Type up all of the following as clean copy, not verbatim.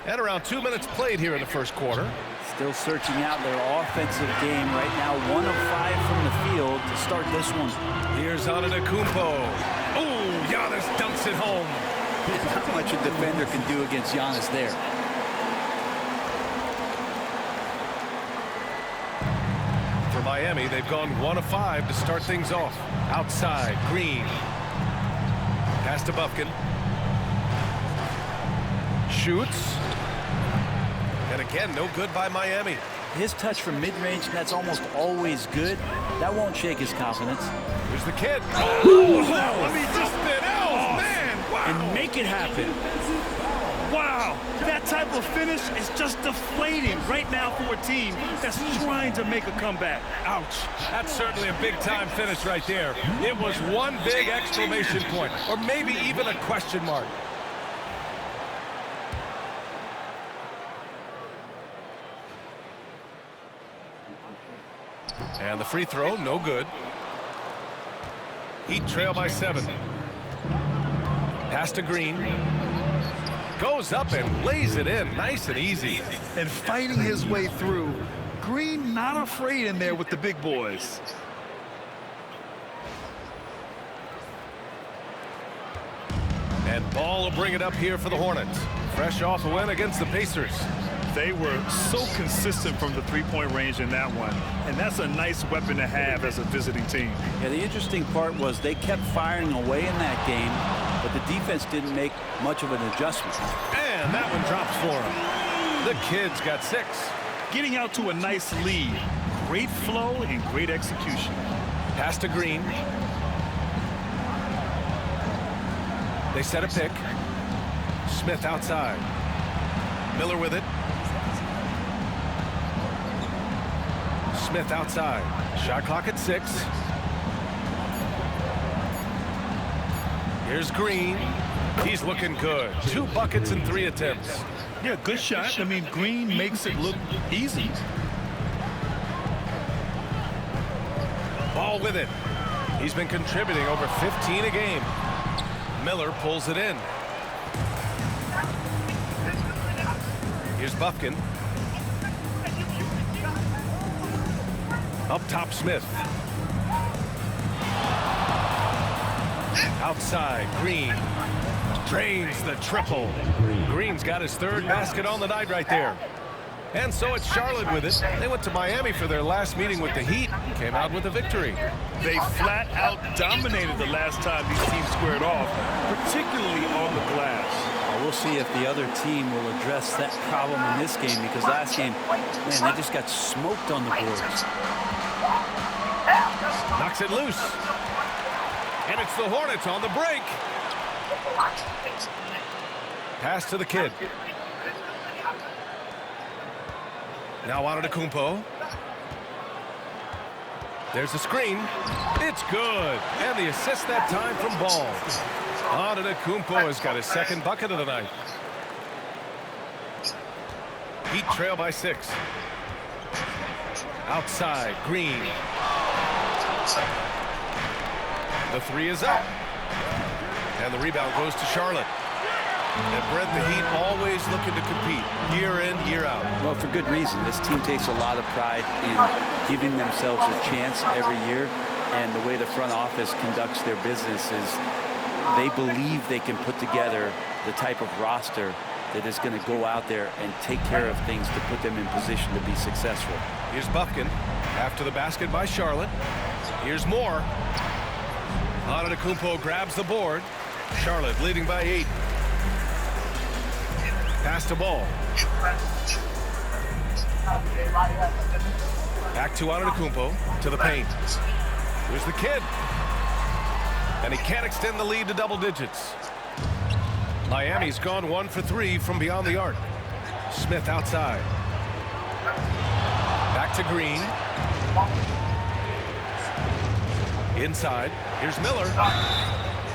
And around 2 minutes played here in the first quarter. Still searching out their offensive game right now. 1 of 5 from the field to start this one. Here's Antetokounmpo. Oh, Giannis dunks it home. Not much a defender can do against Giannis there. For Miami, they've gone 1 of 5 to start things off. Outside, Green. Pass to Bufkin. Shoots. And again, no good by Miami. His touch from mid-range, that's almost always good. That won't shake his confidence. Here's the kid. Oh, let me just spin out. Man, wow. And make it happen. Wow, that type of finish is just deflating right now for a team that's trying to make a comeback. Ouch. That's certainly a big-time finish right there. It was one big exclamation point, or maybe even a question mark. And the free throw, no good. Heat trail by 7. Pass to Green. Goes up and lays it in, nice and easy. And fighting his way through. Green not afraid in there with the big boys. And Ball will bring it up here for the Hornets. Fresh off a win against the Pacers. They were so consistent from the three-point range in that one. And that's a nice weapon to have as a visiting team. Yeah, the interesting part was they kept firing away in that game, but the defense didn't make much of an adjustment. And that one drops for him. The kid's got 6. Getting out to a nice lead. Great flow and great execution. Pass to Green. They set a pick. Smith outside. Miller with it. Smith outside. Shot clock at 6. Here's Green. He's looking good. 2 buckets in 3 attempts. Yeah, good shot. I mean, Green makes it look easy. Ball with it. He's been contributing over 15 a game. Miller pulls it in. Here's Bufkin. Up top, Smith. Outside, Green. Drains the triple. Green's got his 3rd basket on the night right there. And so it's Charlotte with it. They went to Miami for their last meeting with the Heat. Came out with a victory. They flat out dominated the last time these teams squared off, particularly on the glass. We'll see if the other team will address that problem in this game, because last game, man, they just got smoked on the boards. Knocks it loose. And it's the Hornets on the break. Pass to the kid. Now Antetokounmpo. There's a screen. It's good. And the assist that time from Ball. Antetokounmpo has got his 2nd bucket of the night. Heat trail by 6. Outside, Green. The 3 is up. And the rebound goes to Charlotte. And Brent, the Heat always looking to compete year in, year out. Well, for good reason. This team takes a lot of pride in giving themselves a chance every year. And the way the front office conducts their business is they believe they can put together the type of roster that is going to go out there and take care of things to put them in position to be successful. Here's Bufkin after the basket by Charlotte. Here's Moore. Antetokounmpo grabs the board. Charlotte leading by 8. Pass to Ball. Back to Antetokounmpo to the paint. Here's the kid. And he can't extend the lead to double digits. Miami's gone 1 for 3 from beyond the arc. Smith outside. Back to Green. Inside. Here's Miller.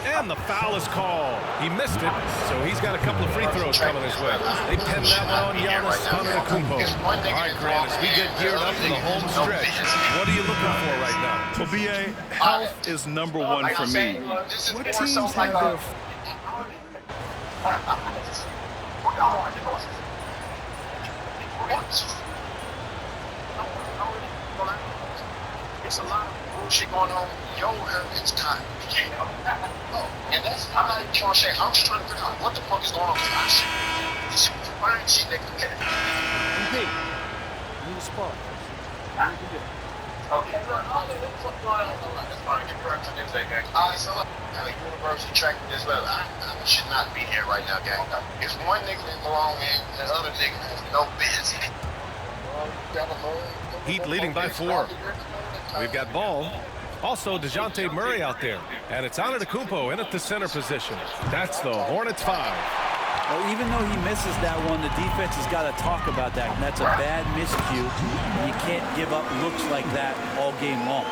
And the foul is called. He missed it, so he's got a couple of free throws coming his way. They pinned that one on Giannis Antetokounmpo. All right, Grant, as we get geared up for the home stretch, what are you looking for right now? Well, B.A., health is number 1 for me. What teams have their... It's a lot of bullshit going on. Yo, it's time. You can't help that. And that's, I'm not even trying to say, I'm just trying to figure out what the fuck is going on. I see this fine shit that can get it. Hey, you need a spot. Okay, look, all of this fuck going on. That's fine. Get back to this, gang. All right, so look, University track this level. I should not be here right now, gang. It's one nigga that belong in, and the other nigga has no business. Heat leading by 4. We've got ball. Also, DeJounte Murray out there. And it's Antetokounmpo in at the center position. That's the Hornets 5. Well, even though he misses that one, the defense has got to talk about that. And that's a bad miscue. You can't give up looks like that all game long.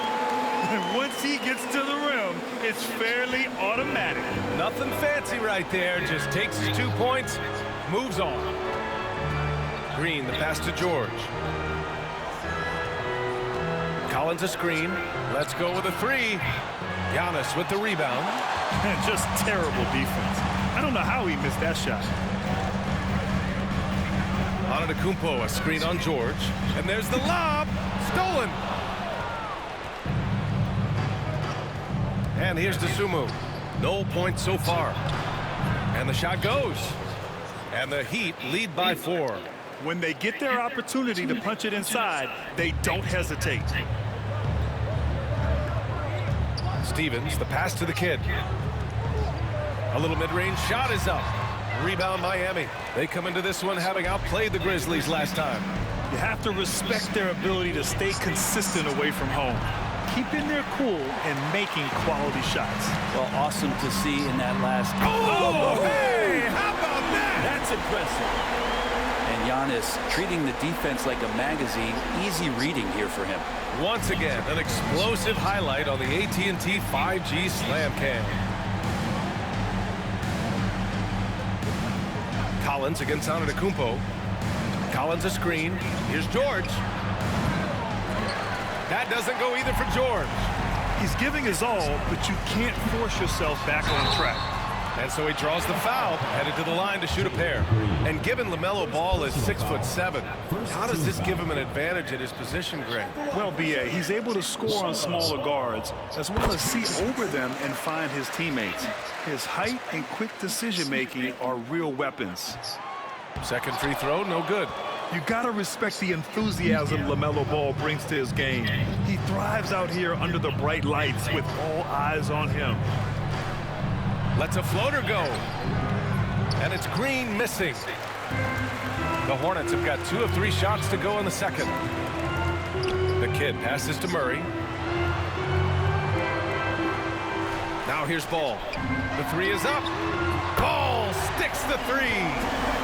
And once he gets to the rim, it's fairly automatic. Nothing fancy right there. Just takes his 2 points, moves on. Green, the pass to George. Collins a screen. Let's go with a 3. Giannis with the rebound. Just terrible defense. I don't know how he missed that shot. Antetokounmpo, a screen on George. And there's the lob. Stolen. And here's Dosunmu. No points so far. And the shot goes. And the Heat lead by 4. When they get their opportunity to punch it inside, they don't hesitate. Stevens, the pass to the kid. A little mid-range shot is up. Rebound Miami. They come into this one having outplayed the Grizzlies last time. You have to respect their ability to stay consistent away from home, keeping their cool and making quality shots. Well, awesome to see in that last. Oh, hey, how about that? That's impressive. And Giannis treating the defense like a magazine. Easy reading here for him. Once again, an explosive highlight on the AT&T 5G Slam Cam. Collins against Antetokounmpo. Collins a screen. Here's George. That doesn't go either for George. He's giving his all, but you can't force yourself back on track. And so he draws the foul, headed to the line to shoot a pair. And given LaMelo Ball is 6'7", how does this give him an advantage at his position, Greg? Well, B.A., he's able to score on smaller guards, as well as see over them and find his teammates. His height and quick decision-making are real weapons. Second free throw, no good. You gotta respect the enthusiasm LaMelo Ball brings to his game. He thrives out here under the bright lights with all eyes on him. Lets a floater go. And it's Green missing. The Hornets have got 2 of 3 shots to go in the second. The kid passes to Murray. Now here's Ball. The 3 is up. Ball sticks the 3.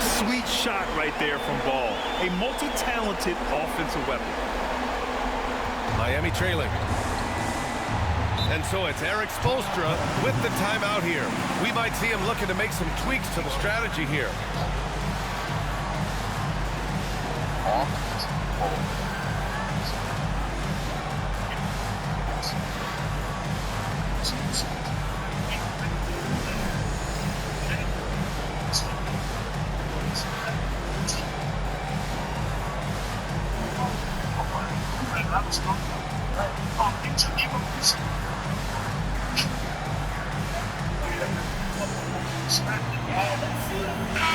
Sweet shot right there from Ball. A multi-talented offensive weapon. Miami trailing. And so it's Eric Spoelstra with the timeout here. We might see him looking to make some tweaks to the strategy here.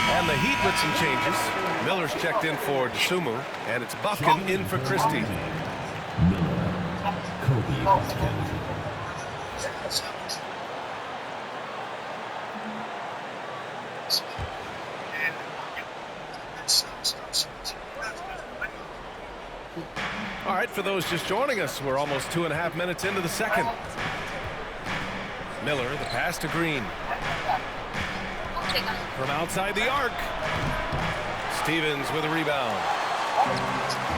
And the Heat with some changes. Miller's checked in for Dosunmu, and it's Buffkin in for Christie. All right, for those just joining us, we're almost 2.5 minutes into the second. Miller, the pass to Green. From outside the arc. Stevens with a rebound.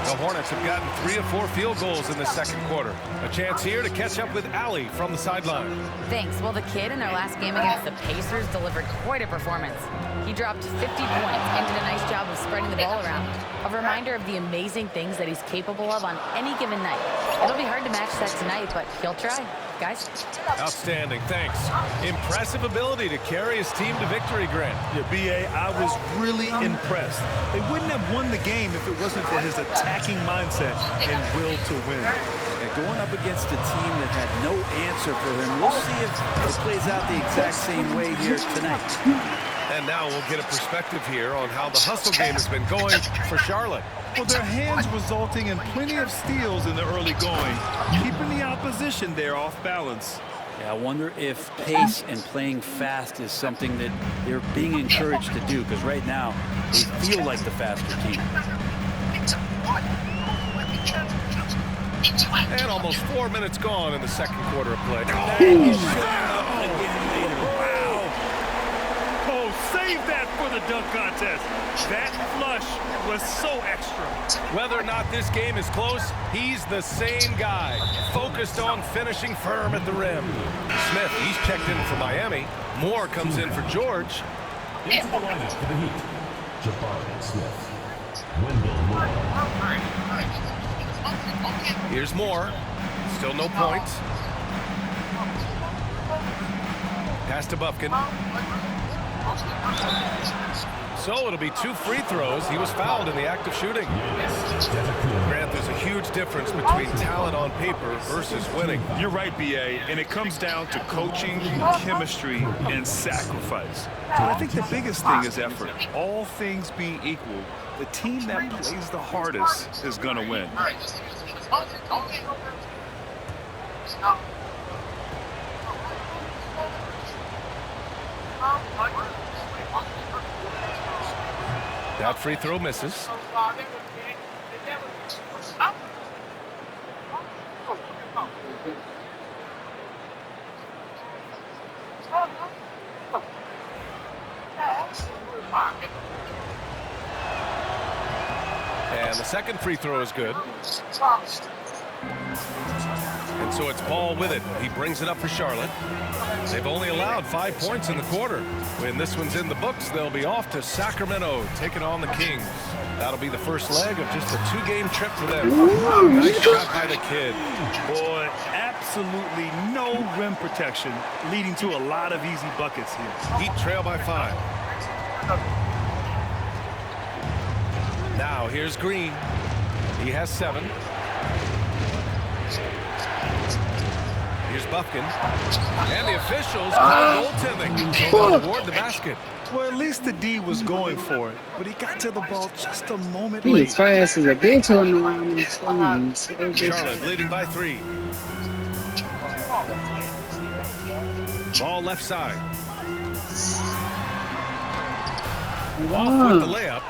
The Hornets have gotten 3 of 4 field goals in the second quarter. A chance here to catch up with Allie from the sideline. Thanks. Well, the kid in their last game against the Pacers delivered quite a performance. He dropped 50 points and did a nice job of spreading the ball around. A reminder of the amazing things that he's capable of on any given night. It'll be hard to match that tonight, but he'll try. Guys? Outstanding, thanks. Impressive ability to carry his team to victory, Grant. Yeah, B.A., I was really impressed. They wouldn't have won the game if it wasn't for his attacking mindset and will to win. And going up against a team that had no answer for him, we'll see if it plays out the exact same way here tonight. And now we'll get a perspective here on how the hustle game has been going for Charlotte. Well, their hands resulting in plenty of steals in the early going, keeping the opposition there off balance. Yeah, I wonder if pace and playing fast is something that they're being encouraged to do, because right now they feel like the faster team. And almost 4 minutes gone in the second quarter of play. Save that for the dunk contest. That flush was so extra. Whether or not this game is close, he's the same guy, focused on finishing firm at the rim. Smith, he's checked in for Miami. Moore comes in for George. Into the lineup for the Heat, Jabari Smith, Wendell Moore. Here's Moore. Still no points. Pass to Bufkin. So it'll be 2 free throws. He was fouled in the act of shooting. Grant, there's a huge difference between talent on paper versus winning. You're right, B.A., and it comes down to coaching, chemistry, and sacrifice. But I think the biggest thing is effort. All things being equal, the team that plays the hardest is going to win. That free throw misses. And the second free throw is good. And so it's Paul with it. He brings it up for Charlotte. They've only allowed 5 points in the quarter. When this one's in the books, they'll be off to Sacramento, taking on the Kings. That'll be the first leg of just a 2-game trip for them. Nice shot by the kid. Boy, absolutely no rim protection, leading to a lot of easy buckets here. Heat trail by 5. Now here's Green. He has 7. Here's Bufkin. And the officials call goaltending. They'll award the basket. Well, at least the D was going for it, but he got to the ball just a moment He's late. fast as a bitch on the line. Charlotte leading by 3. Ball left side. Off with the layup.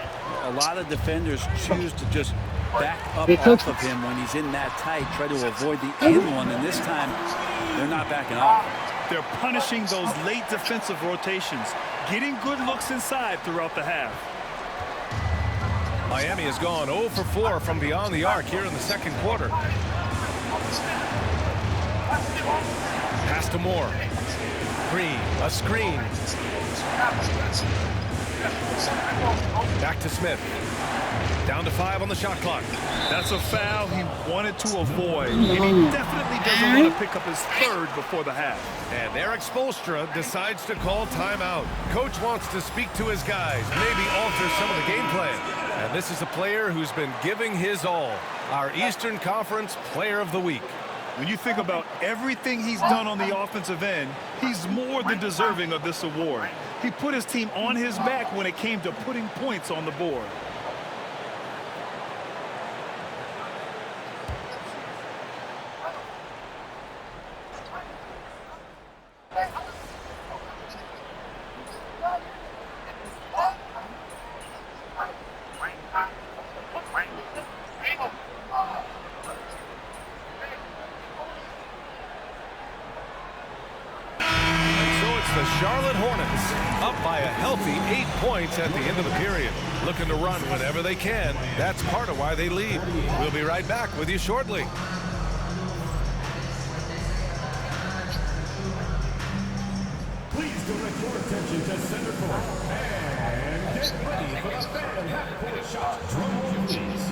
A lot of defenders choose to just back up They off coach of him when he's in that tight, try to avoid the and one, and this time they're not backing off. They're punishing those late defensive rotations, getting good looks inside throughout the half. Miami has gone 0 for 4 from beyond the arc here in the second quarter. Pass to Moore. Green, a screen. Back to Smith. Down to 5 on the shot clock. That's a foul he wanted to avoid, and he definitely doesn't want to pick up his 3rd before the half. And Eric Spoelstra decides to call timeout. Coach wants to speak to his guys, maybe alter some of the game plan. And this is a player who's been giving his all. Our Eastern Conference Player of the Week. When you think about everything he's done on the offensive end, he's more than deserving of this award. He put his team on his back when it came to putting points on the board. The Charlotte Hornets up by a healthy 8 points at the end of the period. Looking to run whenever they can. That's part of why they lead. We'll be right back with you shortly. Please direct your attention to center court. Ready for the fan half-court shot. Drum roll, please.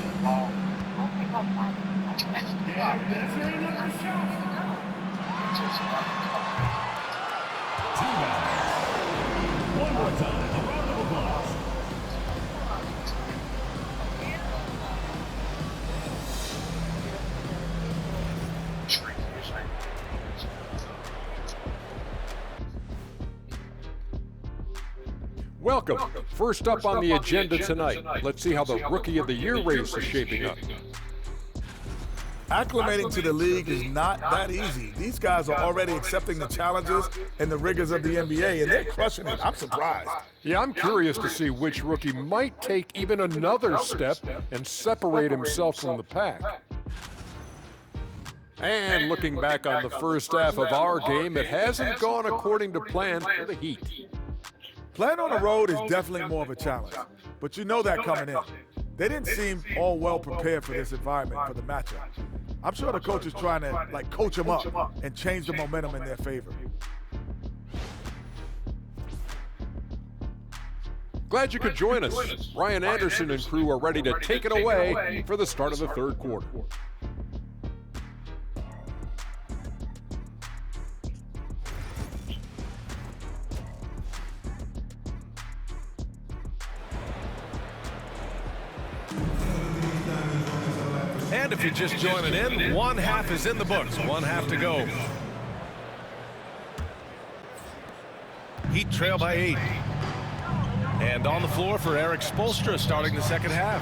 Yeah, referee number shot. Timeout. One more time. A round of applause. Welcome. First up on the agenda tonight, let's see how the Rookie of the Year race is shaping up. Acclimating to the league is not that easy. These guys are already accepting the challenges and the rigors of the NBA, and they're crushing it. I'm surprised. Yeah, I'm curious to see which rookie might take even another step and separate himself from the pack. And looking back on the first half of our game, it hasn't gone according to plan for the Heat. Playing on the road is definitely more of a challenge, but you know that coming in. They didn't seem all well prepared for this environment, for the matchup. I'm sure the coach is trying to coach them up and change the momentum in their favor. Glad you could join us. Ryan Anderson and crew are ready to take it away for the start of the third quarter. And if you're just joining in, one half is in the books, one half to go. Heat trail by 8. And on the floor for Eric Spoelstra starting the second half.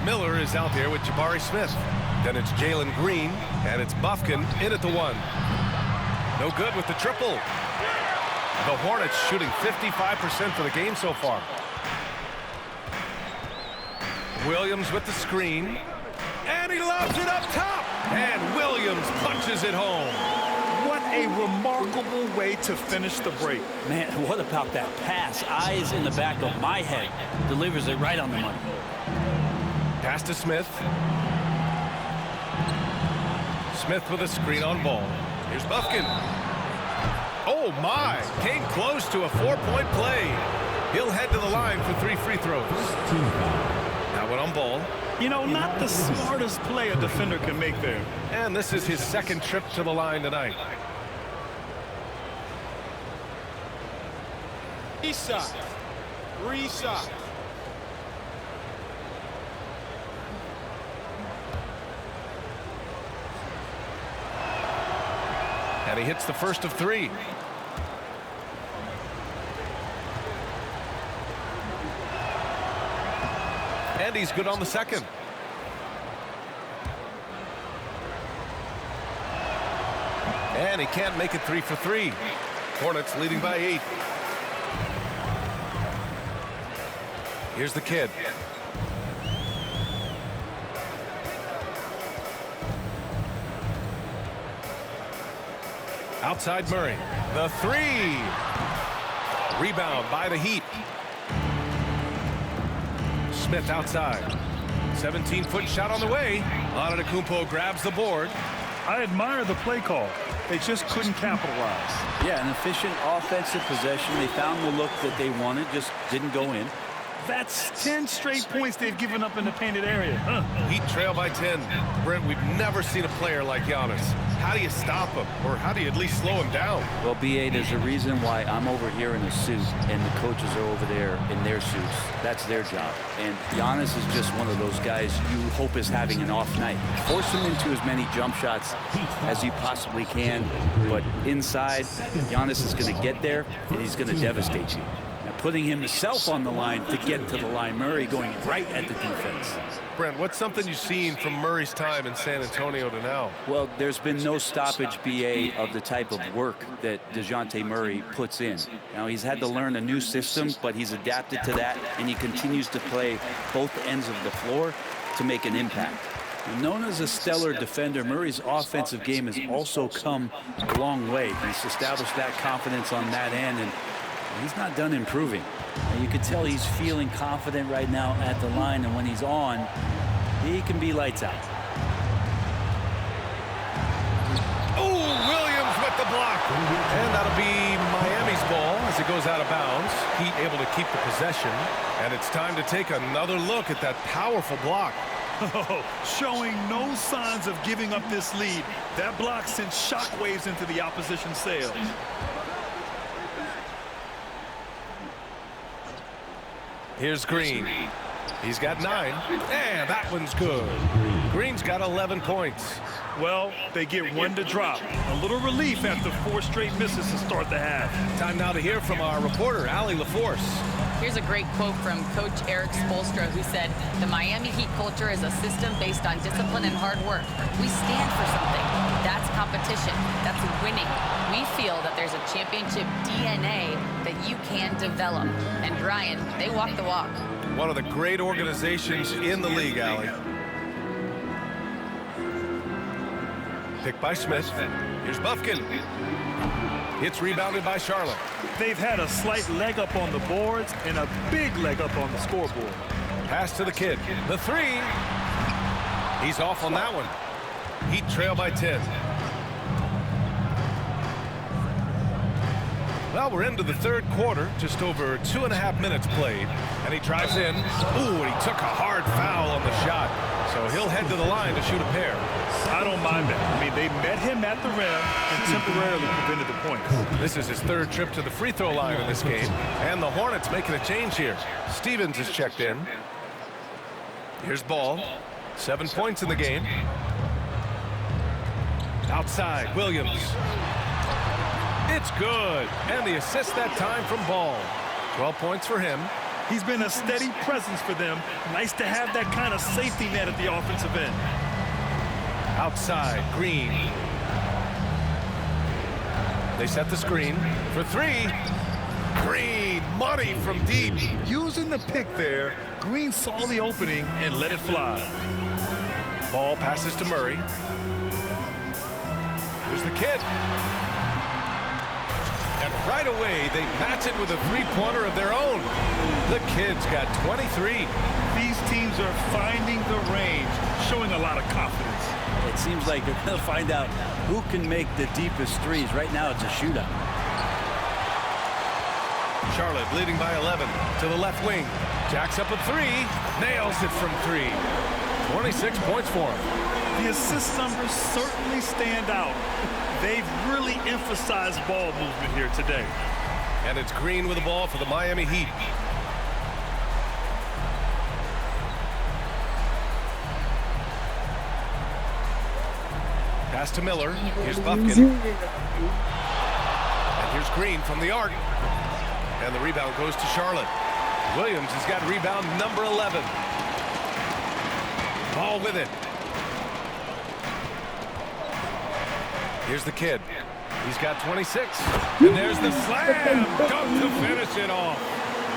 Miller is out there with Jabari Smith. Then it's Jalen Green, and it's Bufkin in at the 1. No good with the triple. The Hornets shooting 55% for the game so far. Williams with the screen. And he lobs it up top. And Williams punches it home. What a remarkable way to finish the break. Man, what about that pass? Eyes in the back of my head. Delivers it right on the money. Pass to Smith. Smith with a screen on ball. Here's Bufkin. Oh my, came close to a 4-point play. He'll head to the line for 3 free throws. Now one on ball. You know, not the smartest play a defender can make there. And this is his second trip to the line tonight. Reset. Reset. And he hits the first of 3. And he's good on the second. And he can't make it 3 for 3. Hornets leading by 8. Here's the kid. Outside Murray. The 3. Rebound by the Heat. Smith outside. 17-foot shot on the way. Antetokounmpo grabs the board. I admire the play call. They just couldn't capitalize. Yeah, an efficient offensive possession. They found the look that they wanted, just didn't go in. That's 10 straight points they've given up in the painted area. Heat trail by 10. Brent, we've never seen a player like Giannis. How do you stop him? Or how do you at least slow him down? Well, B.A., there's a reason why I'm over here in a suit and the coaches are over there in their suits. That's their job. And Giannis is just one of those guys you hope is having an off night. Force him into as many jump shots as you possibly can. But inside, Giannis is going to get there and he's going to devastate you. Putting himself on the line to get to the line. Murray going right at the defense. Brent, what's something you've seen from Murray's time in San Antonio to now? Well, there's been no stoppage, B.A., of the type of work that DeJounte Murray puts in. Now, he's had to learn a new system, but he's adapted to that, and he continues to play both ends of the floor to make an impact. Known as a stellar defender, Murray's offensive game has also come a long way. He's established that confidence on that end, and he's not done improving. And you can tell he's feeling confident right now at the line, and when he's on, he can be lights out. Oh, Williams with the block. And that'll be Miami's ball as it goes out of bounds. Heat able to keep the possession. And it's time to take another look at that powerful block. Oh, showing no signs of giving up this lead. That block sent shockwaves into the opposition's sails. Here's Green. He's got 9. And that one's good. Green's got 11 points. Well, they get one to drop. A little relief after 4 straight misses to start the half. Time now to hear from our reporter, Allie LaForce. Here's a great quote from Coach Eric Spoelstra, who said, "The Miami Heat culture is a system based on discipline and hard work. We stand for something. That's competition. That's winning. We feel that there's a championship DNA that you can develop." And Ryan, they walk the walk. One of the great organizations in the league, Allie. Pick by Smith. Here's Bufkin. It's rebounded by Charlotte. They've had a slight leg up on the boards and a big leg up on the scoreboard. Pass to the kid. The 3. He's off on that one. Heat trail by 10. Well, we're into the third quarter, just over 2.5 minutes played, and he drives in. Ooh, and he took a hard foul on the shot, so he'll head to the line to shoot a pair. I don't mind that. I mean, they met him at the rim and temporarily prevented the points. This is his 3rd trip to the free throw line in this game, and the Hornets making a change here. Stevens is checked in. Here's Ball. 7 points in the game. Outside, Williams. It's good. And the assist that time from Ball. 12 points for him. He's been a steady presence for them. Nice to have that kind of safety net at the offensive end. Outside, Green. They set the screen for 3. Green, money from deep. Using the pick there, Green saw the opening and let it fly. Ball passes to Murray. Here's the kid. And right away, they match it with a 3-pointer of their own. The kid's got 23. These teams are finding the range, showing a lot of confidence. It seems like they're going to find out who can make the deepest threes. Right now, it's a shootout. Charlotte leading by 11 to the left wing. Jacks up a 3. Nails it from 3. 26 points for him. The assist numbers certainly stand out. They've really emphasized ball movement here today. And it's Green with the ball for the Miami Heat. Pass to Miller. Here's Bufkin. And here's Green from the arc. And the rebound goes to Charlotte. Williams has got rebound number 11. Ball with it. Here's the kid. He's got 26. And there's the slam dunk to finish it off.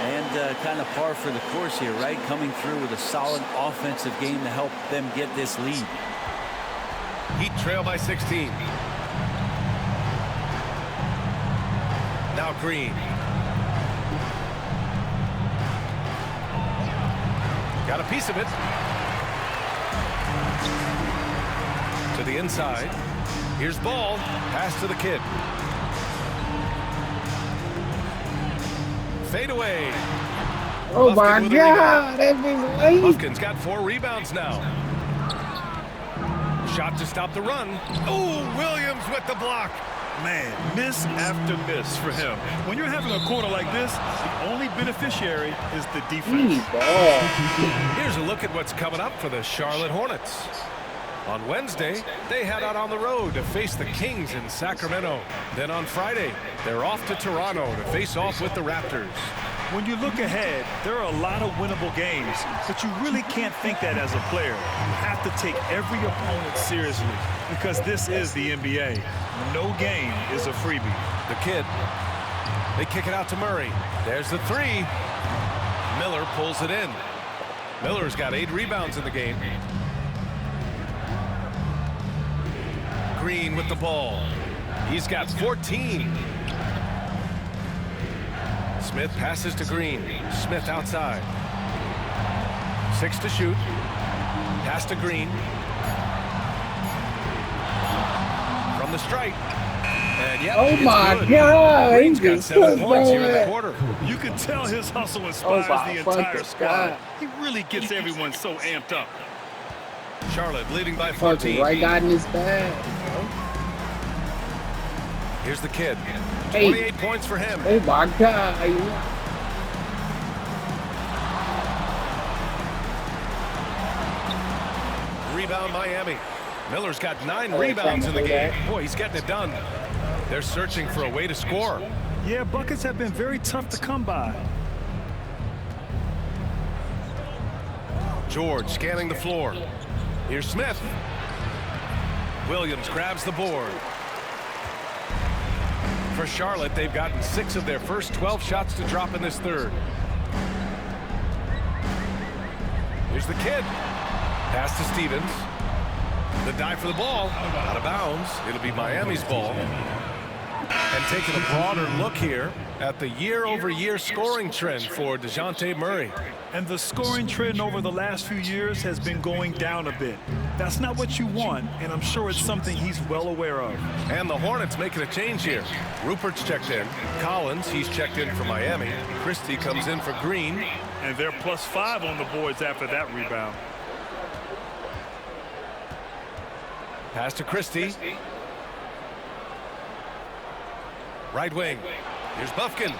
And kind of par for the course here, right? Coming through with a solid offensive game to help them get this lead. Heat trail by 16. Now Green. Got a piece of it. To the inside. Here's Ball. Pass to the kid. Fade away. Oh Bufkin my God, that big late. Bufkin's got 4 rebounds now. Shot to stop the run. Oh, Williams with the block. Man, miss after miss for him. When you're having a quarter like this, the only beneficiary is the defense. Here's a look at what's coming up for the Charlotte Hornets. On Wednesday, they head out on the road to face the Kings in Sacramento. Then on Friday, they're off to Toronto to face off with the Raptors. When you look ahead, there are a lot of winnable games, but you really can't think that as a player. You have to take every opponent seriously because this is the NBA. No game is a freebie. The kid, they kick it out to Murray. There's the 3. Miller pulls it in. Miller's got 8 rebounds in the game. Green with the ball. He's got 14. Smith passes to Green. Smith outside. 6 to shoot. Pass to Green. From the stripe. And yep, Oh it's my good. God. Green's got He's 7 good, points here in the bro. quarter. You can tell his hustle Oh inspires my the entire fucking squad. God. He really gets everyone so amped up. Charlotte leading by Fucking 14. right guy in his bag. Here's the kid. Hey. 28 points for him. Oh my God. Rebound Miami. Miller's got 9 rebounds in the game. Boy, he's getting it done. They're searching for a way to score. Yeah, buckets have been very tough to come by. George scanning the floor. Here's Smith. Williams grabs the board. For Charlotte, they've gotten 6 of their first 12 shots to drop in this third. Here's the kid. Pass to Stevens. The dive for the ball. Out of bounds. It'll be Miami's ball. And taking a broader look here at the year-over-year scoring trend for DeJounte Murray. And the scoring trend over the last few years has been going down a bit. That's not what you want, and I'm sure it's something he's well aware of. And the Hornets making a change here. Rupert's checked in. Collins, he's checked in for Miami. Christie comes in for Green. And they're +5 on the boards after that rebound. Pass to Christie. Right wing. Here's Bufkin.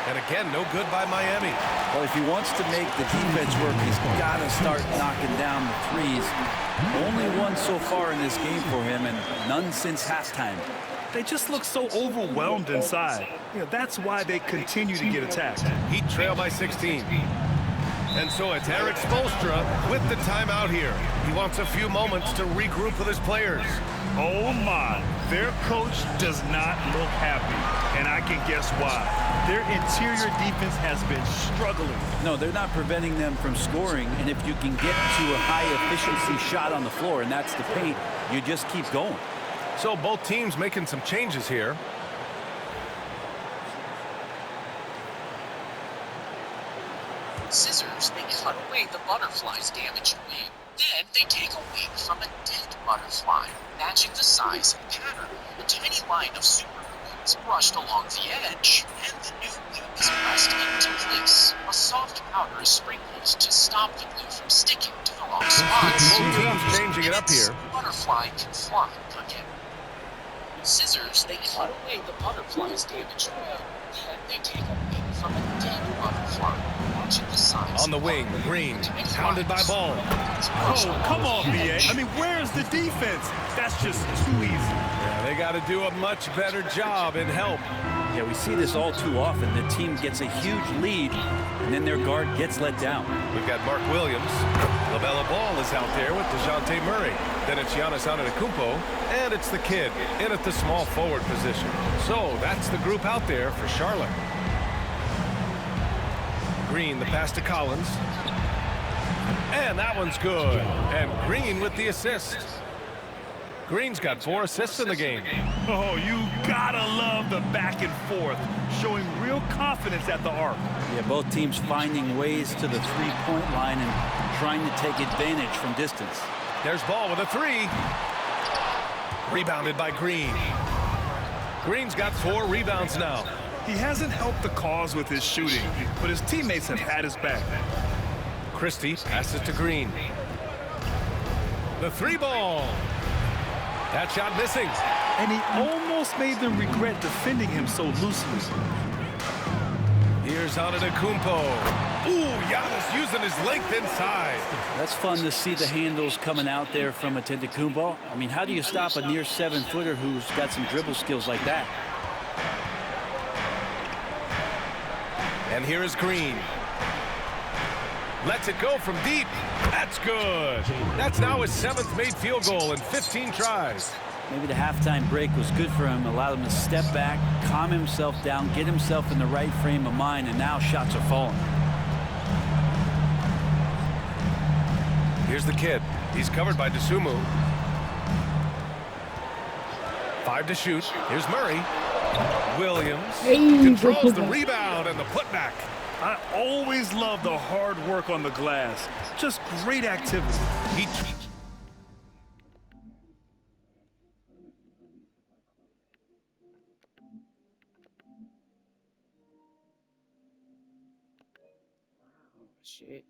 And again, no good by Miami. Well, if he wants to make the defense work, he's got to start knocking down the threes. Only one so far in this game for him, and none since halftime. They just look so overwhelmed inside. You know, that's why they continue to get attacked. Heat trail by 16. And so it's Erik Spoelstra with the timeout here. He wants a few moments to regroup with his players. Oh my, their coach does not look happy, and I can guess why. Their interior defense has been struggling. No, they're not preventing them from scoring, and if you can get to a high-efficiency shot on the floor, and that's the paint, you just keep going. So both teams making some changes here. Scissors, they cut away the butterfly's damaged wing. Then they take a wing from a dead butterfly, matching the size and pattern. A tiny line of super glue is brushed along the edge, and the new wing is pressed into place. A soft powder is sprinkled to stop the glue from sticking to the wrong spots. Both teams changing it up here. Butterfly can fly again. Scissors, they cut away the butterfly's damaged wing. Then they take a wing from a dead butterfly. On the wing, Green, pounded by Ball. Oh, come on, BA. I mean, where's the defense? That's just too easy. Yeah, they got to do a much better job in help. Yeah, we see this all too often. The team gets a huge lead, and then their guard gets let down. We've got Mark Williams. LaMelo Ball is out there with DeJounte Murray. Then it's Giannis Antetokounmpo, and it's the kid in at the small forward position. So that's the group out there for Charlotte. Green, the pass to Collins. And that one's good. And Green with the assist. Green's got 4 assists in the game. Oh, you gotta love the back and forth, showing real confidence at the arc. Yeah, both teams finding ways to the three-point line and trying to take advantage from distance. There's Ball with a 3. Rebounded by Green. Green's got 4 rebounds now. He hasn't helped the cause with his shooting, but his teammates have had his back. Christie passes to Green. The 3 ball. That shot missing. And he almost made them regret defending him so loosely. Here's Antetokounmpo. Ooh, Giannis using his length inside. That's fun to see the handles coming out there from Antetokounmpo. I mean, how do you stop a near 7-footer who's got some dribble skills like that? And here is Green. Lets it go from deep. That's good. That's now his 7th made field goal in 15 tries. Maybe the halftime break was good for him, allowed him to step back, calm himself down, get himself in the right frame of mind, and now shots are falling. Here's the kid. He's covered by Dosunmu. 5 to shoot. Here's Murray. Williams controls the rebound and the putback. I always love the hard work on the glass. Just great activity. Shit.